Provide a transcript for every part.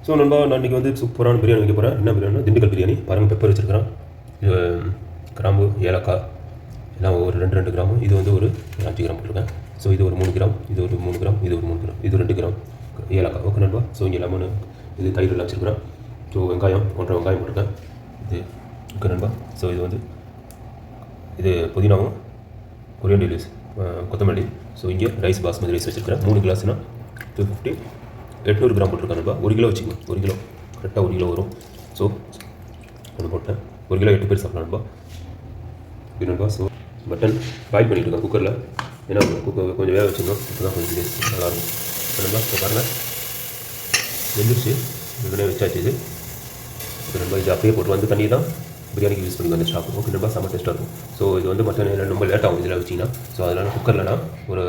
So நண்பா நான் இன்றைக்கி வந்து சூப்பரான பிரியாணி வைக்க போகிறேன். என்ன பிரியாணி? திண்டுக்கல் பிரியாணி. பாருங்கள், பெப்பர் வச்சுருக்கிறேன், இது கிராம்பு, ஏலக்காய் எல்லாம் ஒரு 2 கிராம். இது வந்து ஒரு 5 கிராம் போட்டிருக்கேன். ஸோ இது ஒரு 3 கிராம், இது ஒரு 3 கிராம், இது ஒரு 3 கிராம், இது 2 கிராம் ஏலக்காய். ஓகே நண்பா. ஸோ இங்கே லெமனு, இது தயிர் எல்லாம் வச்சுருக்கிறேன். ஸோ வெங்காயம் 1.5 வெங்காயம் போட்டிருக்கேன். இது ஓகே நண்பா. ஸோ இது வந்து இது புதினாவும் கொரியண்டர் லீவ்ஸ், கொத்தமல்லி. ஸோ இங்கே ரைஸ், பாஸ்மதி ரைஸ் வச்சுருக்கிறேன். 3 கிளாஸ்னால் 250, 800 கிராம் போட்டிருக்கேன் நண்பா. 1 கிலோ வச்சுக்கணும். 1 கிலோ கரெக்டாக 1 கிலோ வரும். ஸோ ஒன்று போட்டேன். 1 கிலோ 8 பேர் சாப்பிடலாம் நண்பா. இது நண்பா. ஸோ மட்டன் பாயில் பண்ணிட்டுருக்கேன் குக்கரில். ஏன்னா குக்கர் கொஞ்சம் வேக வச்சுருந்தோம், இப்போ தான் கொஞ்சம் நல்லாயிருக்கும் நண்பா. இப்போ பாருங்கள், வெந்துருச்சு. இதுலேயே வச்சாச்சு. இது நண்பா, இது அப்படியே போட்டு வந்து தண்ணி தான் பிரியாணிக்கு யூஸ் பண்ணி வந்து ஸ்டாக். ஓகே நண்பா, செம்ம டேஸ்ட்டாக இருக்கும். ஸோ இது வந்து மட்டன் ரொம்ப லேட் ஆகும் இதில் வச்சிங்கன்னா. ஸோ அதனால் குக்கரில் நான் ஒரு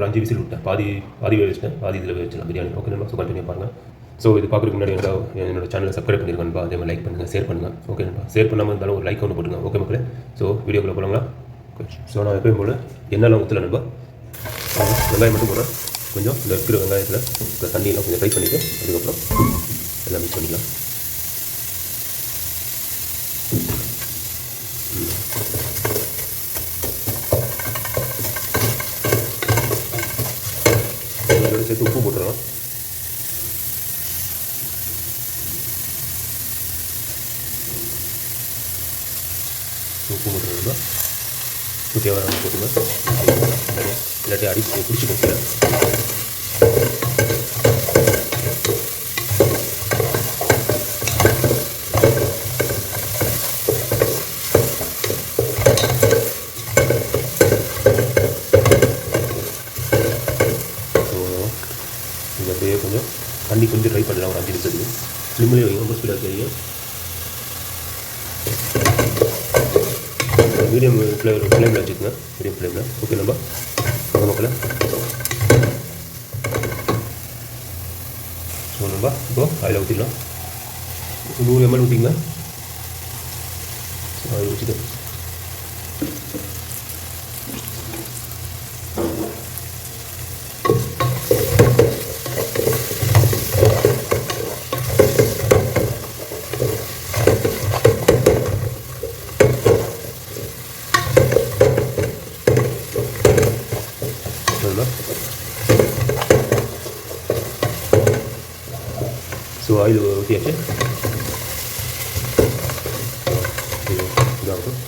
5 விசில் விட்டேன். பாதி வேக வச்சிட்டேன், பாதி இதில் வேக வச்சிடலாம் பிரியாணி. ஓகே நண்பா. ஸோ கண்டினியூ பாருங்கள். ஸோ இது பார்க்குறதுக்கு முன்னாடி என்னோட சேனலை சப்ஸ்கிரைப் பண்ணியிருக்கேன்பா. அதே மாதிரி லைக் பண்ணுங்கள், ஷேர் பண்ணுங்கள். ஓகே நண்பா. ஷேர் பண்ணாமல் இருந்தாலும் ஒரு லைக் ஒன்று போட்டுங்க. ஓகே மக்களே. ஸோ வீடியோக்குள்ளே போகலாங்களா? ஸோ நான் எப்பயும் போல் எண்ணெய்லாம் ஊற்றல நண்பா. வெங்காயம் மட்டும் போடுறேன். கொஞ்சம் இந்த இருக்கிற வெங்காயத்தில் இந்த தண்ணியெல்லாம் கொஞ்சம் ஃப்ரை பண்ணிவிட்டு அதுக்கப்புறம் எல்லாம் மிக்ஸ் பண்ணிக்கலாம். அதோட சேர்த்து உப்பு போட்டுடலாம். உப்பு போட்டுருந்தா தேவையான போட்டுங்க. இல்லாட்டி அடி பிடிச்சி போட்டு இது அப்படியே கொஞ்சம் தண்ணி கொஞ்சம் ட்ரை பண்ணலாம். ஒரு 5 நிமிஷத்துக்கு ஸ்லிம்லேயே வைங்க, ரொம்ப ஸ்பீடாக வைக்காதீங்க. மீடியம் ஃப்ளேமில் வச்சுக்கோங்க. மீடியம் ஃப்ளேமில். ஓகே நண்பா. மக்களை. ஸோ நண்பா, இப்போது ஆயில் ஊற்றிடலாம். 100 ml ஊற்றிங்க. ஸோ ஆயில் ஊற்றிட்டு ஸோ ஆயில் ஊற்றியாச்சு. இதாகும்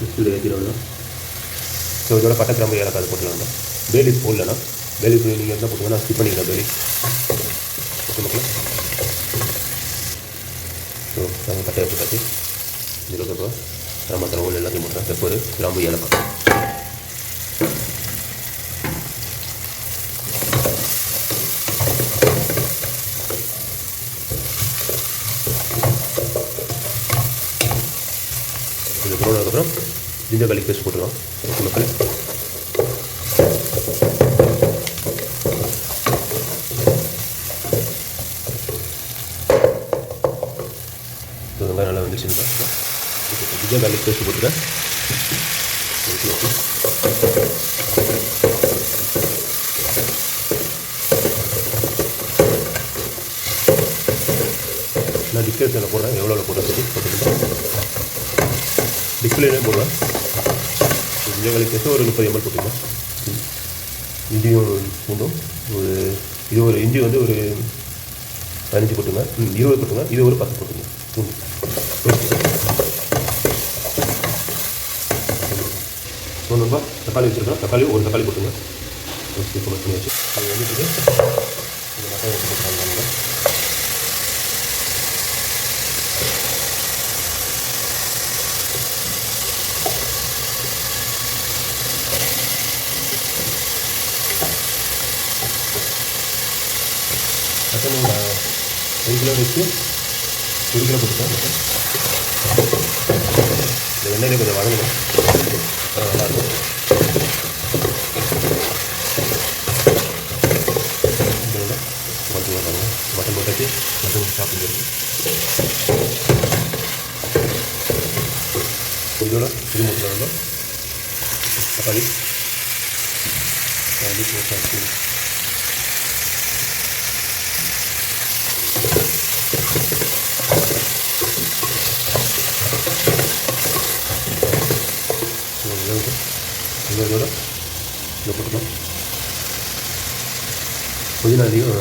இதில் ஏற்றிடலாம். ஸோ இதோட பட்டை, கிராம்பு, ஏலக்காய் அது போட்டுக்கலாம். பேலீஃப் போடலன்னா பேலீஃப் நீங்கள் இருந்தால் போட்டுங்கன்னா ஸ்கிப் பண்ணிக்கலாம் பேலீஃப். ஓகே மக்களே. ஸோ நாங்கள் பட்டையை போட்டாச்சு. இதில் இப்போ மற்ற ஓல் எல்லாத்தையும் போட்டுறேன். பெப்பர், கிராம்பு, ஏலக்காய். இது போனதுக்கப்புறம் ஜிஞ்சர் கார்லிக் பேஸ்ட் போட்டுக்கலாம். ஓகே மக்களே. வெங்காயம் நல்லா வந்துச்சுன்னா ஜிஞ்சர் கார்லிக் பேஸ்ட் போட்டுருக்கேன். நான் டிஸ்கிரிப்ஷனில் போடுறேன் எவ்வளோ போடுறது போட்டுக்கிட்டேன். டிஸ்பிளேலே போடுவேன். ஜிஞ்சர் கார்லிக் பேஸ்ட்டு ஒரு 30 ml போட்டுக்கலாம். இஞ்சியும் பூண்டும் இது ஒரு இஞ்சி வந்து ஒரு 15 போட்டுங்க. 20 போட்டுங்க. இது ஒரு 10 போட்டுங்க. நண்பா, தக்காளி வச்சுருக்கேன். தக்காளி ஒரு தக்காளி போட்டுங்க. இப்போ பண்ணி வச்சு அது வந்துட்டு இந்த மட்டன் எடுத்து போட்டுருக்காங்க. மட்டன் 1 கிலோ வச்சு 1 கிலோ போட்டுருக்கேன். இந்த வெண்ணெயிலே கொஞ்சம் வதங்கணும், நல்லாயிருக்கும். இதோட கொஞ்சம் பாருங்கள், மட்டன் போட்டாச்சு. மட்டன் ஷாப்பிங் இருக்குது. இதோட இது மட்டும் தக்காளி போட்டாச்சு. இதோட இதை போட்டுக்கலாம். புதினாலையும்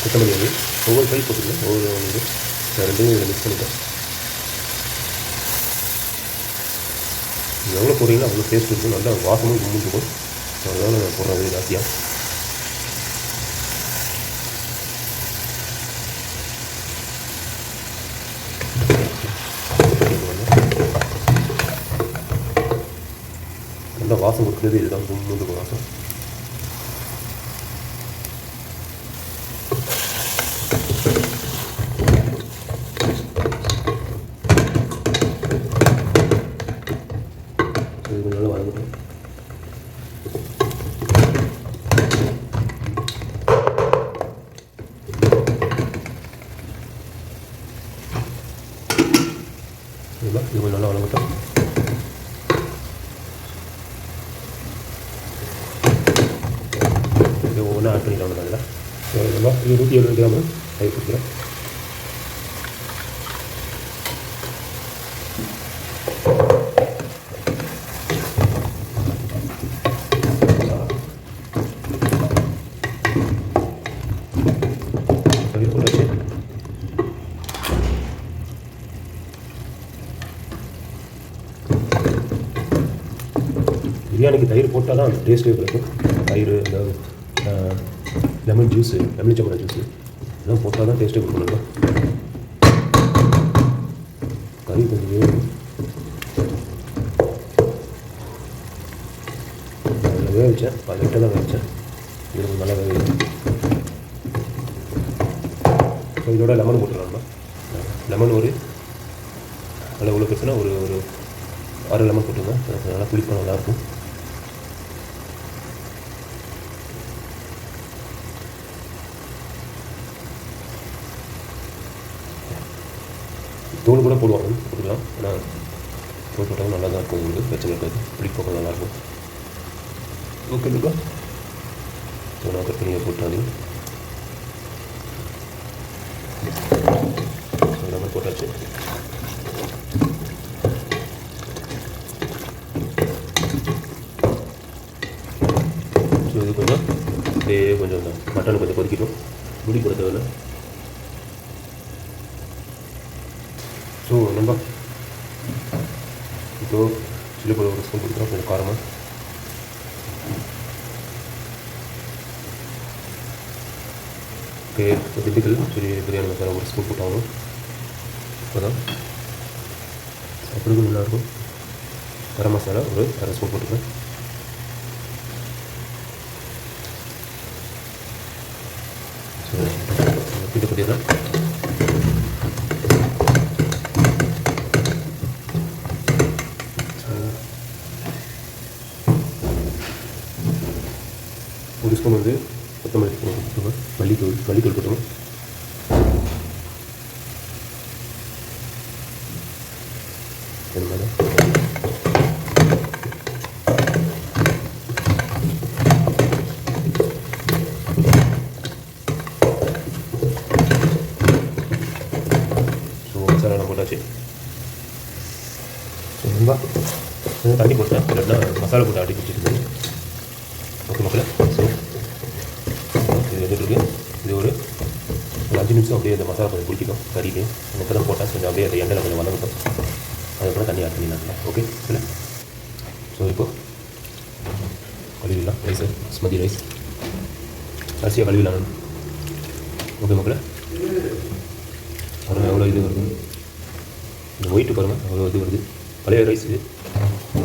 கொத்தமல்லி வந்து ஒவ்வொரு கை போட்டுக்கலாம். ஒவ்வொரு இது நான் ரெண்டையும் இதில் மிக்ஸ் பண்ணிட்டேன். எவ்வளோ போடுறீங்களோ அவ்வளோ டேஸ்ட் இருக்கும், நல்லா வாசமும் கும்பிட்டுருக்கும். அதனால நான் போடுறது ஜாஸ்தியாக. நல்லா வாசம் கொடுக்குறது இதுதான், கும்பிட்டு வாசம். நல்லா வதங்கட்டும். இது கொஞ்சம் நல்லா வதங்கட்டும். இது ஒவ்வொன்றா ஆட் பண்ணிக்கலாம். நல்லா இது 170 கிராம் தயிர் கொடுக்குறேன். பிரியாணிக்கு தயிர் போட்டால் தான் அந்த டேஸ்ட்டே கிடைக்கும். தயிர், அதாவது லெமன் ஜூஸு, எலுமிச்சம்பழம் ஜூஸு இதெல்லாம் போட்டால் தான் டேஸ்ட்டே கொடுக்கணும். கறி கொஞ்சம் வேணும், அதில் வேக வச்சேன். 18 தான் வேக வச்சேன். இது கொஞ்சம் நல்லா வேக வைக்கும். ஸோ இதோட லெமன் போட்டுக்கலாம்மா. லெமன் ஒரு நல்லா உள்ள பேசுனா ஒரு 6 லெமன் போட்டுங்க. நல்லா புளிப்பாக நல்லாயிருக்கும். தூள் கூட போடுவாங்க, போட்டுக்கலாம். ஆனால் தூள் போட்டாலும் நல்லா தான் இருக்கும். உங்களுக்கு பிரச்சனை இருக்காது, பிடிப்போம் நல்லாயிருக்கும். ஓகேங்களா? ஸோ நான் கட் பண்ணி போட்டாது. எல்லாமே போட்டாச்சு. ஸோ இது கொஞ்சம் அப்படியே கொஞ்சம் மட்டன் கொஞ்சம் கொதிக்கட்டும். முடி போட தேவையில்லை. ஸோ நம்ம இப்போ சில்லி பவுடர் ஒரு ஸ்பூன் கொடுக்குறோம், கொஞ்சம் காரமாக. ஓகே, திண்டுக்கல் சில்லி பிரியாணி மசாலா ஒரு ஸ்பூன் போட்டாங்க. அப்போதான் சாப்பிடுறது நல்லாயிருக்கும். கரம் மசாலா ஒரு 1/2 ஸ்பூன் போட்டுக்கிறேன். ஸோ இது பார்த்தீங்கன்னா ஒரு ஸ்பூன் வந்து கொத்தமல்லி போட்டுருங்க, மல்லித்தூள் போட்டுருங்க. அது மாதிரி ஸோ மசாலா போட்டாச்சு. ஸோ ரொம்ப தண்ணி போட்டேன், இல்லைன்னா மசாலா போட்டு அடி பிடிச்சிட்டு. ஓகே மக்களே, ஸோ இது வந்துட்டுருக்கு. இது ஒரு 5 நிமிஷம் அப்படியே இந்த மசாலா கொஞ்சம் பிடிக்கும் கறியிலே. இப்போ தான் போட்டால் கொஞ்சம் அப்படியே அந்த எண்ணெயில் கொஞ்சம் வதங்கட்டும். அதுக்கப்புறம் தண்ணி ஆட் பண்ணிடலாம். ஓகே இல்லை? ஸோ இப்போது கழுவிடலாம் ரைஸு, ஸ்மதி ரைஸ் அரிசியாக கழுவிடலாம். ஓகே மக்களே, பாருங்கள் எவ்வளோ இது வருது. இந்த ஒயிட்டு பாருங்கள் அவ்வளோ இது வருது. பழைய ரைஸ் இது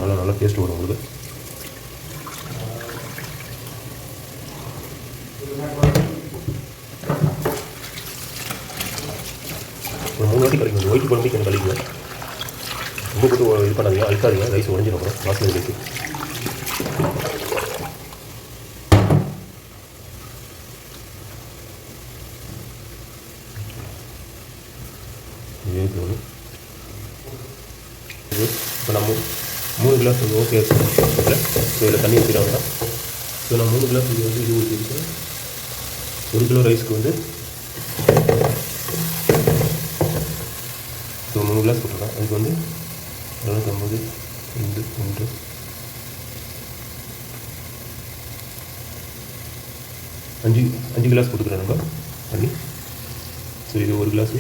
நல்லா டேஸ்ட்டு வரும் உங்களுக்கு. ஒரு 3 வாட்டி கழிக்கணும். ஒயிட் குழம்பு கொஞ்சம் கழிக்குங்க. ரொம்ப போட்டு இது பண்ணாதீங்க, அழுக்காதீங்க. ரைஸ் உடஞ்சிடும், அப்புறம் வாசனை இருக்கு. இது இப்போ நம்ம 3 கிளாஸ் வந்து ஓகே. ஸோ இதில் தண்ணி ஊற்றிடாங்க. ஸோ நான் 3 கிளாஸ் இது வந்து இது ஊற்றிருக்கேன். 1 கிலோ ரைஸ்க்கு வந்து ஸோ 3 கிளாஸ் போட்டிருக்கேன். அதுக்கு வந்து 250 1 அஞ்சு அஞ்சு கிளாஸ் போட்டுக்கிறேன் நம்ம தண்ணி. ஸோ இது ஒரு கிளாஸு.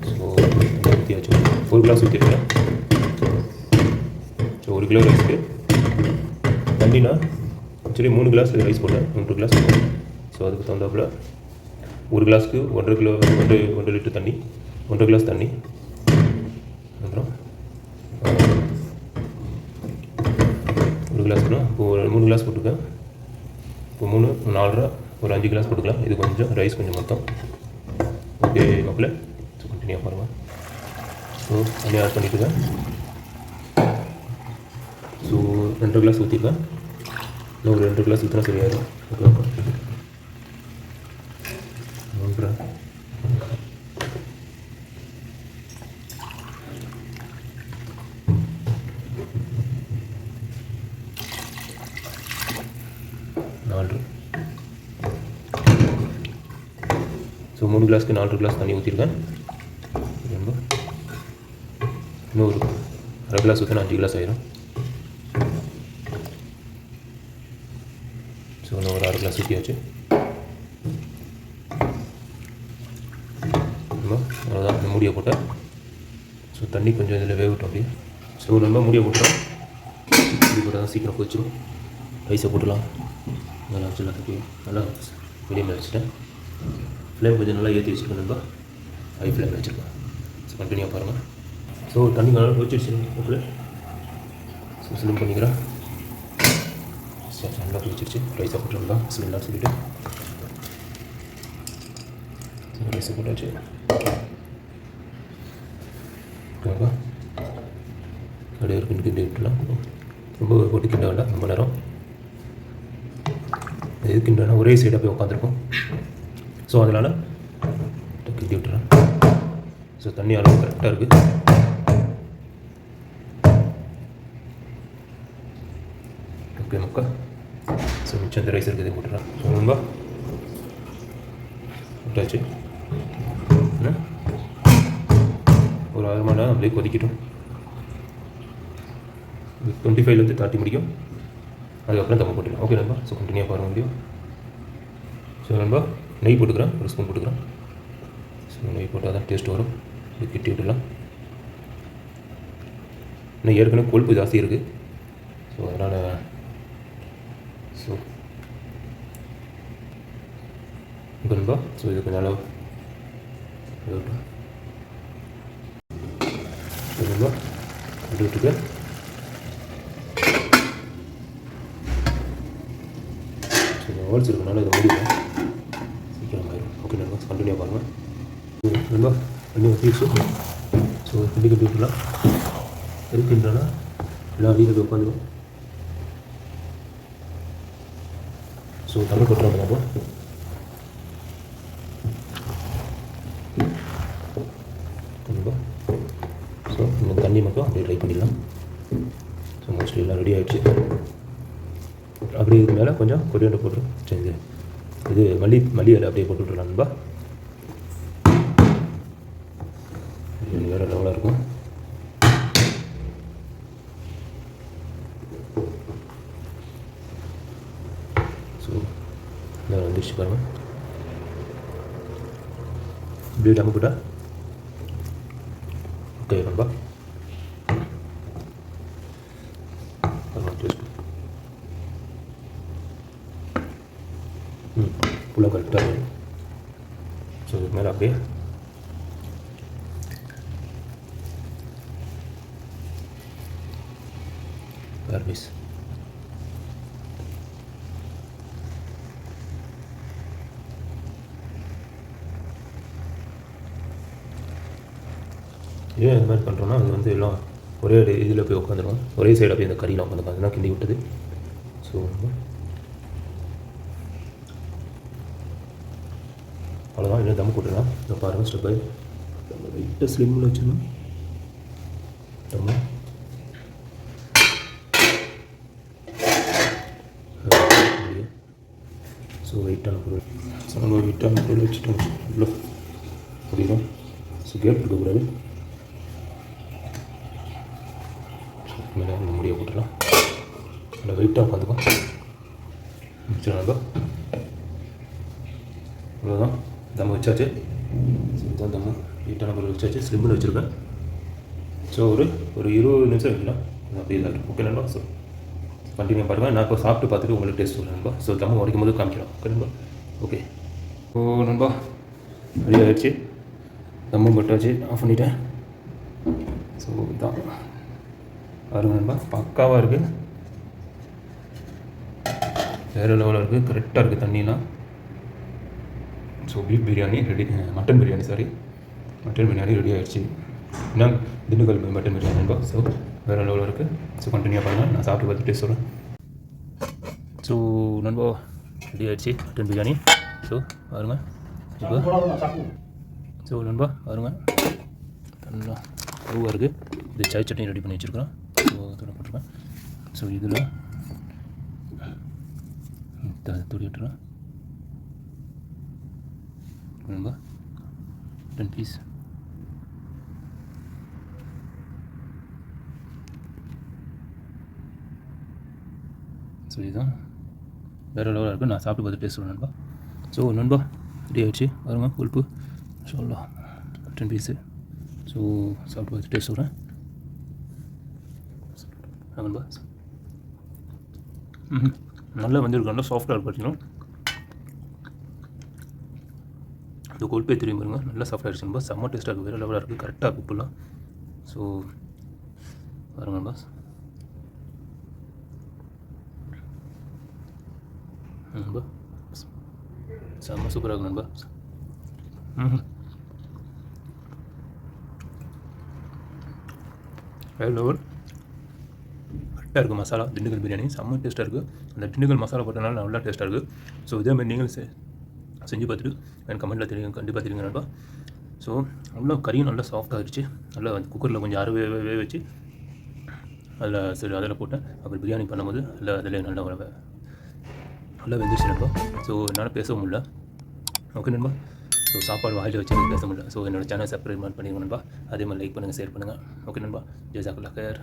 ஸோ ஊற்றியாச்சு, ஒரு கிளாஸ் ஊற்றிருக்கேன். ஸோ 1 கிலோ ரைஸ்க்கு தண்ணினா ஆக்சுவலி 3 கிளாஸ் ரைஸ் போட்டேன், 3 கிளாஸ் போட்டேன். ஸோ அதுக்கு தகுந்தாப்புல 1 கிளாஸுக்கு 1.5 லிட்டர் தண்ணி, 1.5 கிளாஸ் தண்ணி. அப்புறம் 1 கிளாஸ்க்குனா இப்போது 3 கிளாஸ் போட்டிருக்கேன். இப்போ 3 4.5 ஒரு 5 கிளாஸ் போட்டுக்கலாம். இது கொஞ்சம் ரைஸ் கொஞ்சம் மொத்தம். ஓகே மக்களே, ஸோ கண்டினியூ பாருங்கள். ஸோ தண்ணி ஆட் பண்ணிட்டுருக்கேன். ஸோ 2 கிளாஸ் ஊற்றிருக்கேன். இன்னும் ஒரு 2 கிளாஸ் ஊற்றினா சரியாயிடும். ஓகே 3 4. ஸோ 3 கிளாஸ்க்கு 4 கிளாஸ் தண்ணி ஊற்றிருக்கேன். இன்னும் ஒரு அரை கிளாஸ் ஊற்றினா 5 கிளாஸ் ஆயிரும். ஸோ இன்னும் ஒரு 6 கிளாஸ் ஊற்றியாச்சு. அவ்வளோதான், இந்த மூடியை போட்டேன். ஸோ தண்ணி கொஞ்சம் இதில் வேகட்டும் அப்படியே. ஸோ நம்ம மூடியை போட்டுறோம். மூடி போட்டால் தான் சீக்கிரம் கொதிச்சிடும். ரைஸை போட்டுடலாம். நல்லா வச்சுலாம் தப்பி நல்லா மீடியமில் வச்சுட்டேன். ஃப்ளேம் கொஞ்சம் நல்லா ஏற்றி வச்சுருக்கேன். நம்ம ஹை ஃப்ளேமில் வச்சுருக்கேன். ஸோ கண்டினியூவாக பாருங்கள். ஸோ தண்ணி நல்லா கொதிச்சிடுச்சு ஓகே. ஸோ ஸ்லிம் பண்ணிக்கிறேன். நல்லா கொதிச்சிருச்சு. ரைஸை போட்டுருந்தோம் ஸ்மெல்லாம் சொல்லிவிட்டு ரைஸை போட்டாச்சு. ஓகேவா, அப்படியே ஒரு கிண்டி விட்டுலாம். ரொம்ப போட்டு கிண்ட வேண்டாம் ரொம்ப நேரம். எது கிண்டனா ஒரே சைடாக போய் உட்காந்துருக்கும். ஸோ அதனால் கிண்டி விட்டுறேன். ஸோ தண்ணி அளவு கரெக்டாக இருக்குது. ஓகே மக்கா. ஸோ மிச்சம் இந்த ரைஸ் இருக்குது போட்டுறேன். ஸோ ரொம்ப விட்டாச்சு. ஒரு 1/2 மணி நேரம் அப்படியே கொதிக்கட்டும். 25லேருந்து 30 முடிக்கும். அதுக்கப்புறம் தம்ம போட்டுக்கலாம். ஓகே நண்பா. ஸோ கண்டினியூ பாருங்கள் முடியும். ஸோ நண்பா நெய் போட்டுக்கிறேன், ஒரு ஸ்பூன் போட்டுக்கிறேன். ஸோ நெய் போட்டால் தான் டேஸ்ட் வரும். இது கிட்டி விட்டுடலாம். இன்னும் ஏற்கனவே கொழுப்பு ஜாஸ்தி இருக்குது. ஸோ அதனால் ஸோ நண்பா ஸோ இது கொஞ்சம் அளவு நண்பா அப்படி விட்டுக்க. கொஞ்சம் ஹோல்ஸ் இருக்கனால இதை முடியும் சீக்கிரம் ஆயிடும். ஓகே நண்பா கண்டினியூ பாருங்கள். நண்பா தண்ணி ஊற்றிடுச்சு. ஸோ கிண்டி விட்டுலாம். இருக்குன்றனா எல்லாம் அடியில் போய் உட்காந்துடும். ஸோ தண்ணி கொட்டுறோம் நம்ம. கண்டிப்பாக ஸோ இந்த தண்ணி மட்டும் அப்படியே ட்ரை பண்ணிடலாம். ஸோ மோஸ்ட்லி எல்லாம் ரெடி ஆகிடுச்சு. அப்படியே இதுக்கு மேலே கொஞ்சம் கொரியாண்டர் போட்டுரும். சரி இது மல்லி இலை அப்படியே போட்டு விட்டுலாம் நண்பா. வேறு லெவலாக இருக்கும். ஸோ இதை வந்துடுச்சு பாருங்கள். இப்படி டம்மு போட்டா ஓகே நண்பா. ஃபுல்லாக கரெக்டாக இருக்கும். ஸோ இதுக்கு மேலே அப்படியே கார்னிஷ். ஏன் இந்த மாதிரி பண்ணுறோன்னா அது வந்து எல்லாம் ஒரே இதில் போய் உட்காந்துருவோம். ஒரே சைடாக போய் இந்த கறியெலாம் உட்காந்துருக்காங்க. கிண்டி விட்டது. ஸோ அவ்வளோதான். இன்னும் தம் போட்டுடலாம். இதை பாருங்கள் ஸ்டெப் பை லைட்டாக ஸ்லிம்மில் வச்சுருந்தோம். தம்மா ஸோ வெயிட்டான பொருள். ஸோ நம்ம வெயிட்டான பொருள் வச்சுட்டோம் இவ்வளோ அப்படின்னா. ஸோ கேப் இருக்கக்கூடாது. மேலே இந்த முடியை போட்டுடலாம். நல்லா வெயிட்டாக உட்காந்துக்கும். முடிச்சிடலாம் நண்பா. அவ்வளோதான், தம் வச்சாச்சு. இதுதான் தம்மு, வெயிட்டான பொருள் வச்சாச்சு. ஸ்லிம்மில் வச்சுருக்கேன். ஸோ ஒரு 20 நிமிஷம் வைக்கலாம். அப்படியே தான் இருக்கும். ஓகே நண்பா. ஸோ கண்டினியூ பாருங்கள். நான் இப்போ சாப்பிட்டு பார்த்துட்டு உங்களுக்கு டேஸ்ட் சொல்கிறேன் நண்பா. ஸோ தம்மு உடைக்கும் போது காமிக்கலாம். ஓகே நண்பா. ஓகே நண்பா, ரெடி ஆகிடுச்சு. தம்மு பட்டாச்சு, ஆஃப் பண்ணிட்டேன். ஸோ இதான் பாருங்க நண்பா, பக்காவாக இருக்குது. வேறு லெவலில் இருக்குது, கரெக்டாக இருக்குது தண்ணிலாம். So beef biryani ready, mutton biryani ready ஆகிடுச்சு. என்ன திண்டுக்கல் மட்டன் பிரியாணி நண்பா. ஸோ வேறு லெவலில் இருக்குது. ஸோ கண்டினியூ பண்ணுங்கள், நான் சாப்பிட்டு பார்த்துட்டு டேஸ்ட் சொல்கிறேன். ஸோ நண்பா, ரெடி ஆகிடுச்சு மட்டன் பிரியாணி. ஸோ பாருங்கள் இப்போ. ஸோ நண்பா பாருங்கள், நல்லா பூவாக இருக்குது. இது சாய் சட்னி ரெடி பண்ணி வச்சுருக்கிறோம். ஸோ அதோட போட்டிருக்கேன். ஸோ இதில் தூடி விட்டுறேன் நண்பா. 10 பீஸ். ஸோ இதுதான் வேறு லெவலாக இருக்குது. நான் சாப்பிட்டு பார்த்து டேஸ்ட் சொல்கிறேன் நண்பா. ஸோ நண்பா ரெடி ஆகிடுச்சு பாருங்கள், கொழுப்பு சொல்லலாம் 10 பீஸு. ஸோ சாப்பிட்டு பார்த்து டேஸ்ட் சொல்கிறேன் நண்பா. நல்லா வந்துருக்கு, நல்லா சாஃப்டாக இருக்குது. பார்த்தீங்கன்னா இந்த கொழுப்பே தெரியும் பாருங்க, நல்லா சாஃப்டாக ஆகிடுச்சு நண்பா. செம்ம டேஸ்ட்டாக இருக்குது, வேறு லெவலாக இருக்குது. கரெக்டாக இருக்குது உப்புலாம். ஸோ பாருங்க நண்பா, நண்பா செம்ம சூப்பராக இருக்கும் நண்பா. வேறு லெவல், கரெக்டாக இருக்குது மசாலா. திண்டுக்கல் பிரியாணி செம்ம டேஸ்ட்டாக இருக்குது. அந்த திண்டுக்கல் மசாலா போட்டனால நல்லா டேஸ்ட்டாக இருக்குது. ஸோ இதேமாதிரி நீங்களும் செஞ்சு பார்த்துட்டு எனக்கு கமெண்ட்டில் தெரியும், கண்டிப்பாக தெரியுங்க நண்பா. ஸோ நல்லா கறியும் நல்லா சாஃப்டாக ஆகிடுச்சு. நல்லா குக்கரில் கொஞ்சம் வேக வச்சு அதில் போட்டேன். அப்புறம் பிரியாணி பண்ணும்போது அதில் நல்லா வெந்துருச்சு நண்பா. ஸோ என்னால் பேசவும் முடியல. ஓகே நண்பா. ஸோ சாப்பாடு வாயில் வச்சு பேச முடியல. ஸோ என்னோடய சேனல் சப்ஸ்கிரைப் பண்ணிடுங்க நண்பா. அதே மாதிரி லைக் பண்ணுங்கள், ஷேர் பண்ணுங்கள். ஓகே நண்பா. ஜஸாக்கல்லாஹ் ஹைர்.